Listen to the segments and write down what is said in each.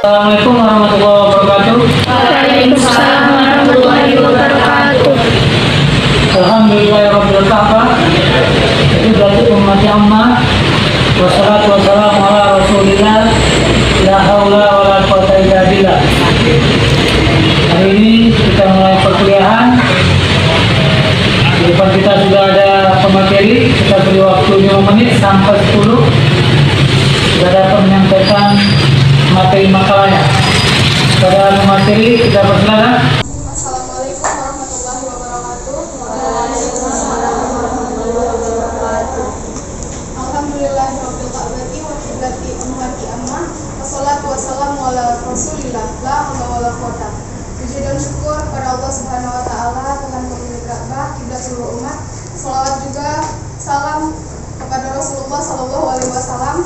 Assalamualaikum warahmatullahi wabarakatuh. Waalaikumsalam warahmatullahi wabarakatuh. Alhamdulillahirabbil alamin. Ibadatu ummati amma. Wassalatu wassalamu ala Rasulillah. La haula wala quwwata illa billah. Hari ini kita mulai perkuliahan. Di depan kita sudah ada pemateri. Kita beri waktu 5 menit sampai 10. Sudah dapat menyampaikan materi makalahnya. Pada materi kita persilakan. Assalamualaikum warahmatullahi wabarakatuh. Waalaikumsalam warahmatullahi wabarakatuh. Alhamdulillahirabbil alamin wa qibati ummati amma. Wassalatu wassalamu ala Rasulillah. La haula wala quwata. Puji dan syukur kepada Allah Subhanahu wa taala, Tuhan pemilik Ka'bah, kiblat seluruh umat. Salawat juga salam kepada Rasulullah sallallahu alaihi wasallam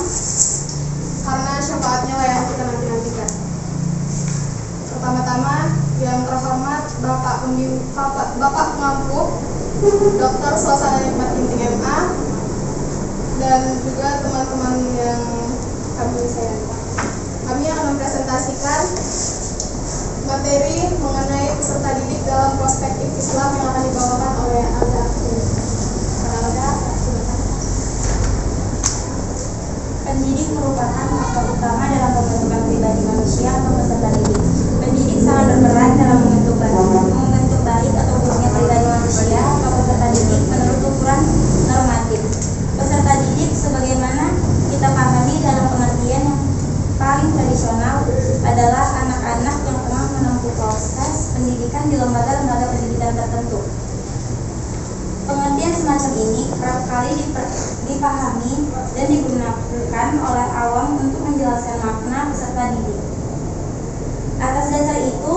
karena syafaatnya lah yang kita nanti-nantikan. Pertama-tama yang terhormat Bapak Pengampu Dr. Suasana Nikmat Ginting MA dan juga teman-teman yang kami sayangi. Kami akan mempresentasikan materi mengenai peserta didik dalam perspektif Islam yang akan dibawakan oleh Anda. Pendidik merupakan faktor utama dalam pembentukan pribadi manusia atau peserta didik. Pendidik sangat berperan dalam membentuk baik atau buruknya pribadi manusia atau peserta didik menurut ukuran normatif. Peserta didik sebagaimana kita pahami dalam pengertian yang paling tradisional adalah anak-anak yang telah menempuh proses pendidikan di lembaga-lembaga pendidikan tertentu. Pengertian semacam ini kerap kali dipahami dan digunakan oleh awam untuk menjelaskan makna peserta didik. Atas dasar itu,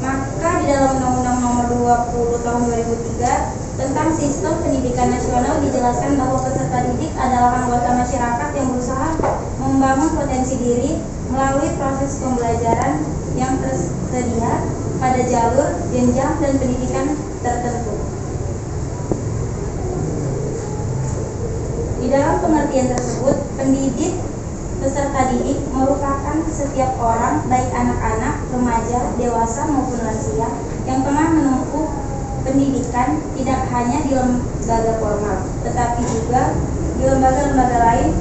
maka di dalam Undang-Undang Nomor 20 Tahun 2003 tentang Sistem Pendidikan Nasional dijelaskan bahwa peserta didik adalah anggota masyarakat yang berusaha membangun potensi diri melalui proses pembelajaran yang tersedia pada jalur, jenjang, dan pendidikan tertentu. Di dalam pengertian tersebut, pendidik peserta didik merupakan setiap orang, baik anak-anak, remaja, dewasa maupun lansia, yang telah menempuh pendidikan tidak hanya di lembaga formal, tetapi juga di lembaga-lembaga lain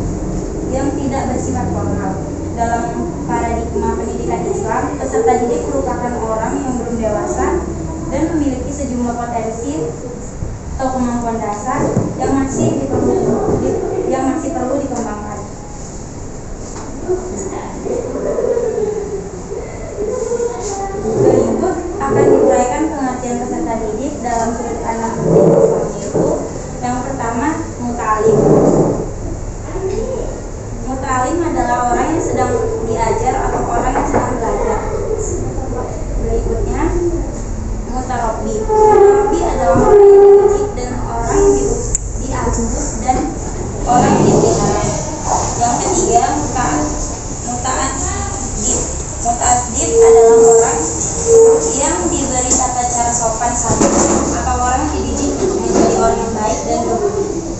yang tidak bersifat formal. Dalam paradigma pendidikan Islam, peserta didik merupakan orang yang belum dewasa dan memiliki sejumlah potensi atau kemampuan dasar yang masih perlu dikembangkan. Berikut akan diuraikan pengertian peserta didik dalam sudut pandang Islam, yaitu yang pertama, muta'alim. Muta'alim adalah orang yang sedang diajar atau orang yang sedang belajar. Berikutnya, mutarabbi. Mutarabbi adalah orang yang dididik dan orang yang diatur dan orang yang dipelihara. Yang ketiga, muta'addib. Muta'addib adalah orang yang diberi tata cara sopan santun atau orang yang dididik menjadi orang yang baik dan berbudi.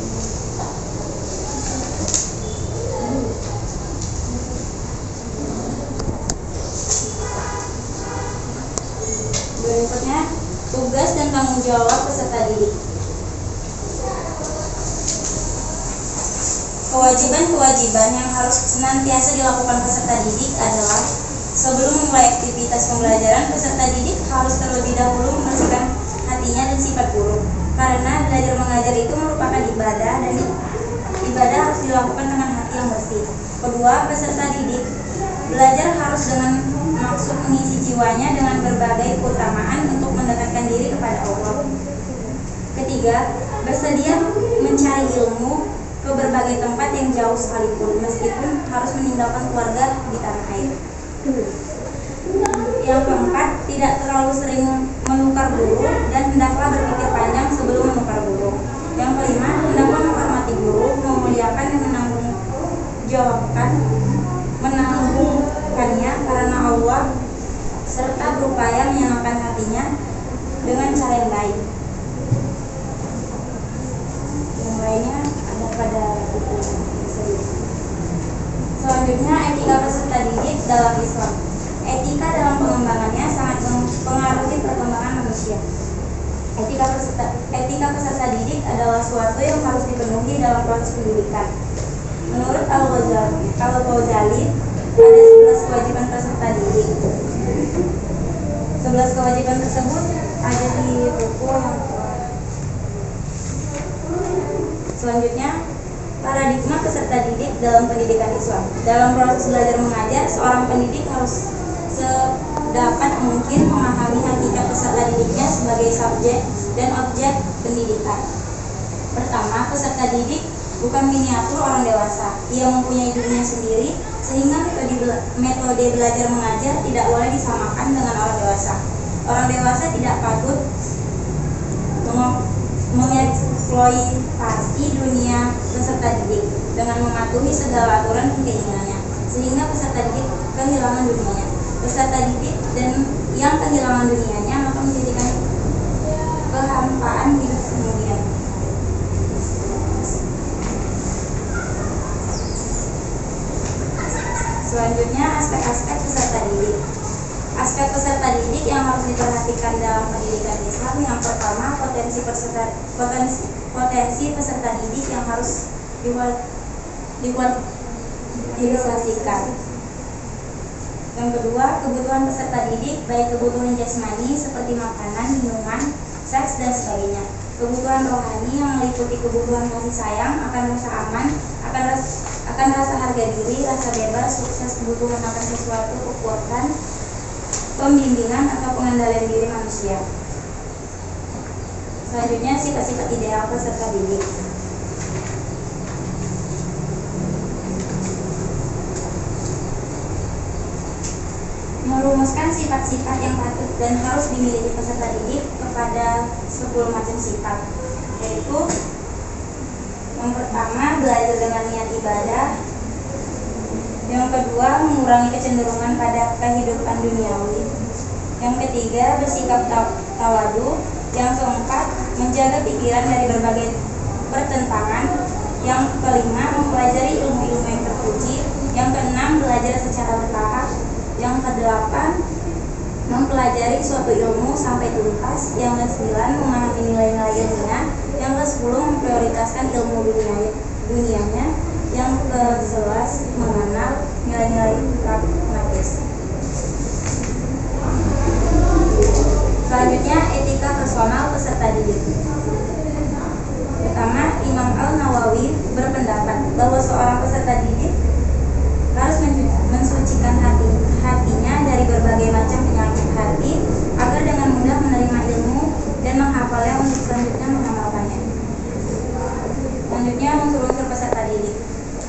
Berikutnya, tugas dan tanggung jawab peserta didik. Kewajiban-kewajiban yang harus senantiasa dilakukan peserta didik adalah sebelum memulai aktivitas pembelajaran, peserta didik harus terlebih dahulu membersihkan hatinya dan sifat buruk. Karena belajar mengajar itu merupakan ibadah dan ibadah harus dilakukan dengan hati yang bersih. Kedua, peserta didik belajar harus dengan maksud mengisi jiwanya dengan berbagai keutamaan untuk mendekatkan diri kepada Allah. Ketiga, bersedia mencari ilmu ke berbagai tempat yang jauh sekalipun, meskipun harus meninggalkan keluarga di tanah air. Yang keempat, tidak terlalu sering menukar guru dan hendaklah berpikir panjang sebelum menukar guru. Yang kelima, hendaklah menghormati guru, memuliakan dan menanggungkannya karena Allah, serta berupaya menyenangkan hatinya dengan cara yang baik. Yang lainnya ada pada buku tersebut. Selanjutnya, etika peserta didik dalam Islam. Etika dalam pengembangannya sangat mempengaruhi perkembangan manusia. Etika peserta didik adalah suatu yang harus dipenuhi dalam proses pendidikan. Menurut Al-Ghazali, ada 11 kewajiban peserta didik. 11 kewajiban tersebut ada di buku yang selanjutnya. Paradigma peserta didik dalam pendidikan Islam. Dalam proses belajar mengajar, seorang pendidik harus sedapat mungkin memahami hakikat peserta didiknya sebagai subjek dan objek pendidikan. Pertama, peserta didik bukan miniatur orang dewasa. Ia mempunyai dirinya sendiri, sehingga metode belajar mengajar tidak boleh disamakan dengan orang dewasa. Orang dewasa tidak patut mengeksploitasi dunia peserta didik dengan mematuhi segala aturan dan keinginannya, sehingga peserta didik kehilangan dunianya. Peserta didik dan yang kehilangan dunianya maka menjadikan kehampaan hidup kemudian. Selanjutnya, aspek-aspek peserta didik. Aspek peserta didik yang harus diperhatikan dalam pendidikan Islam. Yang pertama, potensi peserta didik yang harus direalisasikan. Yang kedua, kebutuhan peserta didik, baik kebutuhan jasmani seperti makanan, minuman, seks, dan sebagainya. Kebutuhan rohani yang meliputi kebutuhan kasih sayang, akan rasa aman, akan rasa harga diri, rasa bebas, sukses, kebutuhan akan sesuatu, kekuatan, pembimbingan atau pengendalian diri manusia. Selanjutnya, sifat-sifat ideal peserta didik. Merumuskan sifat-sifat yang patut dan harus dimiliki peserta didik kepada 10 macam sifat, yaitu yang pertama, belajar dengan niat ibadah. Yang kedua, mengurangi kecenderungan pada kehidupan duniawi. Yang ketiga, bersikap tawadu. Yang keempat, menjaga pikiran dari berbagai pertentangan. Yang kelima, mempelajari ilmu-ilmu yang terpuji. Yang keenam, belajar secara bertahap. Yang kedelapan, mempelajari suatu ilmu sampai tuntas. Yang kesembilan, memahami nilai-nilai ilmiah. Yang ke-10, memprioritaskan ilmu dunianya. Yang ke-11, mengenal nilai-nilai pragmatis. Selanjutnya, etika personal peserta didik. Pertama, Imam Al-Nawawi berpendapat bahwa seorang peserta didik harus mensucikan hatinya dari berbagai macam penyakit hati agar dengan mudah menerima ilmu dan menghafalnya untuk selanjutnya mengamalkannya. Selanjutnya, unsur-unsur peserta didik.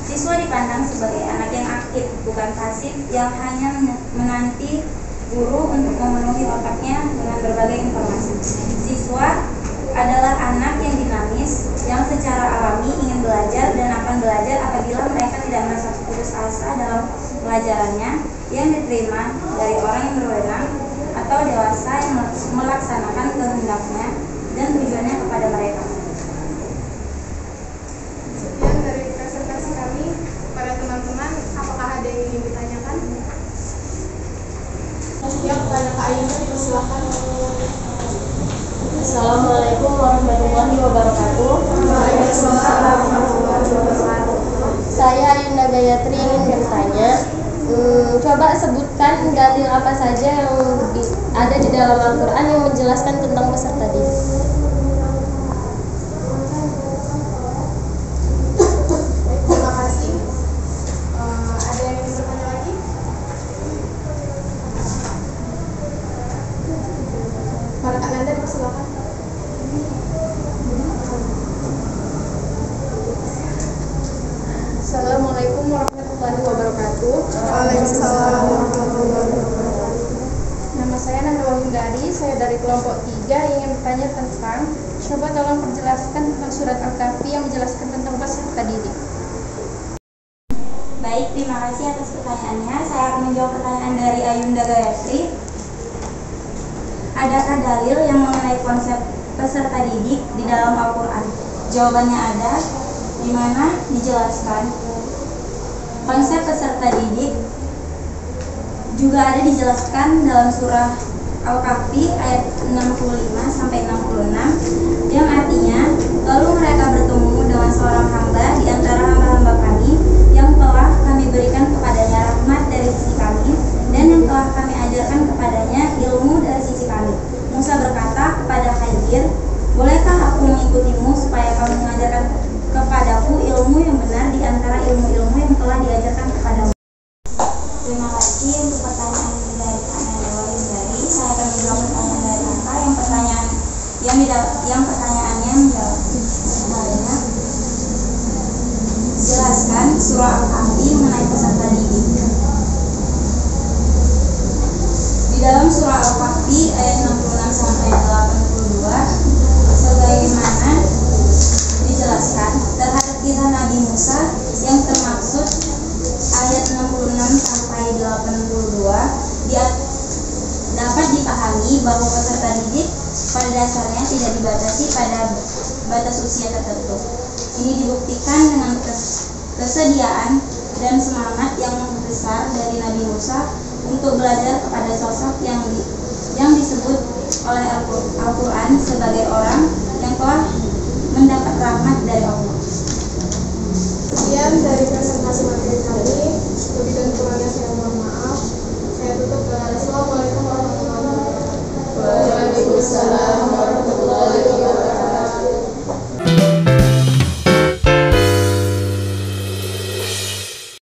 Siswa dipandang sebagai anak yang aktif, bukan pasif yang hanya menanti guru untuk memenuhi otaknya dengan berbagai informasi. Siswa adalah anak yang dinamis, yang secara alami ingin belajar dan akan belajar apabila mereka tidak merasa putus asa dalam pelajarannya yang diterima dari orang yang berwenang atau dewasa yang melaksanakan kehendaknya dan tujuannya kepada mereka. Sekian dari presentasi kami. Para teman-teman, apakah ada yang ingin ditanyakan? Ya, kepada Kak Ayunda dipersilakan. Assalamualaikum warahmatullahi wabarakatuh. Waalaikumsalam warahmatullahi wabarakatuh. Saya Ayunda Gayatri ingin bertanya, coba sebutkan dalil apa saja yang ada di dalam Al-Quran yang menjelaskan tentang peserta didik. Terima kasih. Ada yang ingin bertanya lagi? Para Kak Nanda dipersilakan. Assalamualaikum warahmatullahi wabarakatuh. Waalaikumsalam warahmatullahi wabarakatuh. Nama saya Nanda Wahindari, saya dari kelompok 3 ingin bertanya tentang, coba tolong perjelaskan tentang surat Al-Kahfi yang menjelaskan tentang peserta didik. Baik, terima kasih atas pertanyaannya. Saya akan menjawab pertanyaan dari Ayunda Gayatri. Adakah dalil yang mengenai konsep peserta didik di dalam Al-Quran? Jawabannya ada, di mana dijelaskan konsep peserta didik juga ada dijelaskan dalam surah Al-Kahfi ayat 65 sampai 66 yang artinya, lalu mereka bertemu dengan seorang hamba di antara hamba-hamba kami yang telah kami berikan kepadanya rahmat dari sisi kami dan yang telah kami ajarkan kepadanya ilmu dari sisi kami. Musa berkata kepada Khidir, bolehkah aku mengikutimu supaya kamu mengajarkan kepadaku ilmu yang benar di antara ilmu-ilmu yang telah diajarkan kepadamu? Terima kasih untuk pertanyaan dari Kak Nanda Wahidari. Saya akan menjawab pertanyaan dari Kakak yang pertanyaannya menjawab sebenarnya. Jelaskan surah Al-Kahfi mengenai peserta didik. Di dalam surah Al-Kahfi ayat 66 sampai 82 sebagaimana dijelaskan terhadap kisah Nabi Musa yang termaksud ayat 66 sampai 82 dapat dipahami bahwa peserta didik pada dasarnya tidak dibatasi pada batas usia tertentu. Ini dibuktikan dengan kesediaan dan semangat yang besar dari Nabi Musa untuk belajar kepada sosok yang disebut oleh Al-Quran sebagai orang yang telah mendapat rahmat dari Allah. Sekian dari presentasi materi kami. Lebih tentu